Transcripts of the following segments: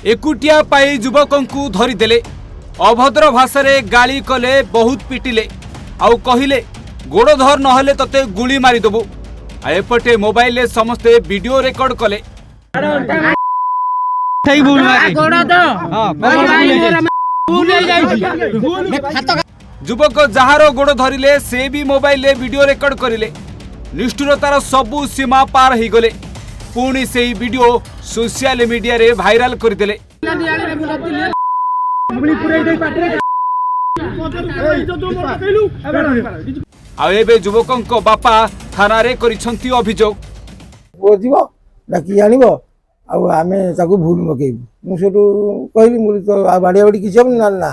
एकुटिया पाई युवकंकु धरिदेले अभद्र भाषा गाली कले बहुत पिटिले आउ कहिले गोड़ धर नहले तते गुली मारिदेबु। एपटे मोबाइल समस्ते वीडियो रेकर्ड कले। युवक जार गोड़ धरिले से भी मोबाइल वीडियो रेकर्ड करिले। निष्ठुरतार सबु सीमा पार हो गले। पुणी से वीडियो सोशल मीडिया रे भाइराल करदेले। आबे युवक बापा थाना रे करिसंती अभियोग। डाकी आनिबो आमे ताकू भूल मकेबू मुझे कहली मुझे तो बाड़िया बाड़ी किसी हम ना ना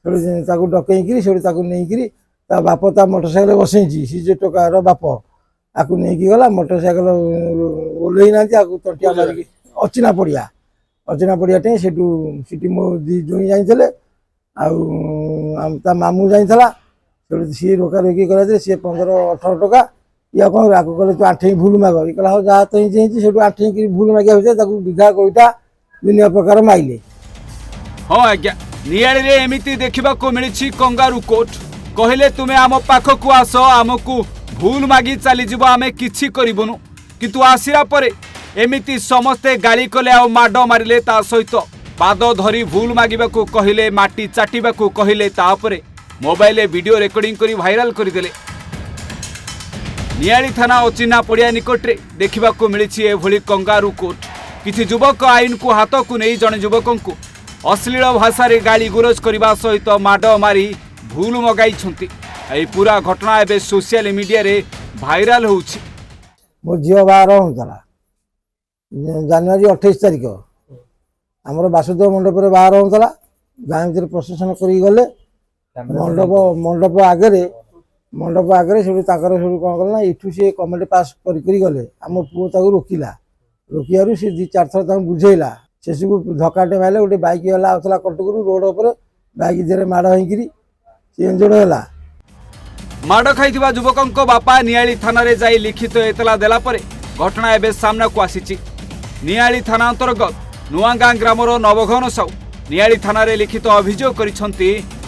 डकई नहीं बाप ता मोटरसाइकेल बसई सी टोकार बाप आपको नहीं गला मोटरसाइकेल ओल्लई ना तंटिया मारिक अचिना पड़िया से मो दी जुई जाते मामू जाता सी रोका रोकी कर सी 15-18 टका या कौन आगे कले तू आठे भूल माग ये कहला हो जहाँ तो से आठे भूल मागे विधा कविता दुनिया प्रकार माइले। हाँ आज्ञा नियाली रे एमिति देखा मिली कंगारू कोर्ट कहले तुमे आम पाखक आस आमको भूल मागी चली आमे किछि करिबुनु किंतु आसिरा परे एमिति समस्ते गाली कले आ माड मारिले ता सहित पाद धरी भूल मागिबाकू कहले माटी चाटिबाकू कहले तापरे मोबाइल वीडियो रेकर्डिंग करी भाइराल करदेले। नियाली थाना अचिन्हा पड़िया निकटरे देखा मिली एभली कंगारू कोर्ट। किछि युवक आईन को हाथ को नहीं जड़े युवक को अश्लील भाषा गाली गुलज करने सहित माड मारी भूल मगाई। पूरा घटना एवं सोशल मीडिया रे भाइराल होउछि। मो झील बाहर होता जनवरी 28 तारिख आमर बासुदेव मंडप बाहर होता गाँव भर प्रशासन करगले मंडप आगे से कौन कला इठू सी कमेटी पास करगले आम पुओ ताक रोकिला रोकिबार सी 2-4 थर बुझेला शेष को धक्काटे मारे गोटे बैक गला आउला कटकू रोड उपर बैक देह माड़ होकर सी इंजोर्ड है। माड़ खाई युवक बापा नियाली थाना रे जाई लिखित एतला देला परे घटना एवं सामना को आसी। नियाली थाना अंतर्गत नुआगाँ ग्रामर नवघन साहू नियाली थाना रे लिखित अभियोग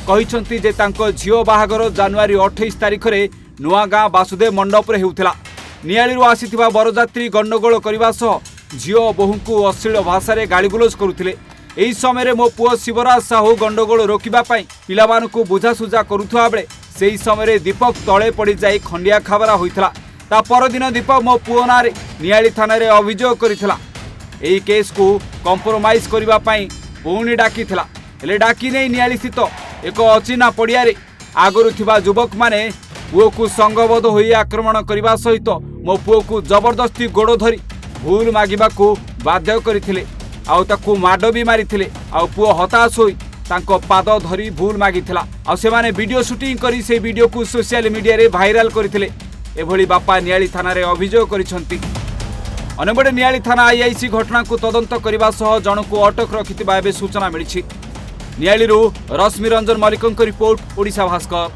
कहिसंती जे तांको झियो बाहागर जनवरी 28 तारिख रे नुआगाँ बासुदेव मंडप रे हेउथिला। नियाली आसीथिबा बरजात्री गंडगोल करने सह झियो बोहू को अश्लील भाषा रे गालीगुलोज करुथिले। एही समय मो पुओ शिवराज साहू गंडगोल रोकिबा पई पिलामानकु बुझासुझा करुथुवा बेले सेही समय दीपक तले पड़ी जाई खंडिया खाबरा होइथिला। ता परदिन दीपक मो पुओ नारे नियाली थाना रे अभियोग करिथिला। एही केस को कंप्रोमाइज करिबा पई पुणी डाकिथिला हेले डाकी नै नियाली स्थित एक अचिन्हा पड़िया रे आगरु थिबा युवक माने पुओ को संगबद्ध होई आक्रमण करने सहित मो पुओ को जबरदस्ती गोड़ धरी भूल मागिबाकू बाध्य करथिले आउ ताकू माड भी मारिथिले आउ पुओ हताश होई तांको पाद धरी भूल मागिथिला आउ सेमाने वीडियो शूटिंग करी से वीडियो को सोशल मीडिया रे भाइराल करथिले। एभली बापा नियाली थाना रे अभियोग करिसंती। अनेबडे नियाली थाना आईआईसी घटना को तदंत करने सह जनकू अटक रखिथिबा एबे सूचना मिली। नियाली रश्मि रंजन मलिकंक रिपोर्ट ओडिशा भास्कर।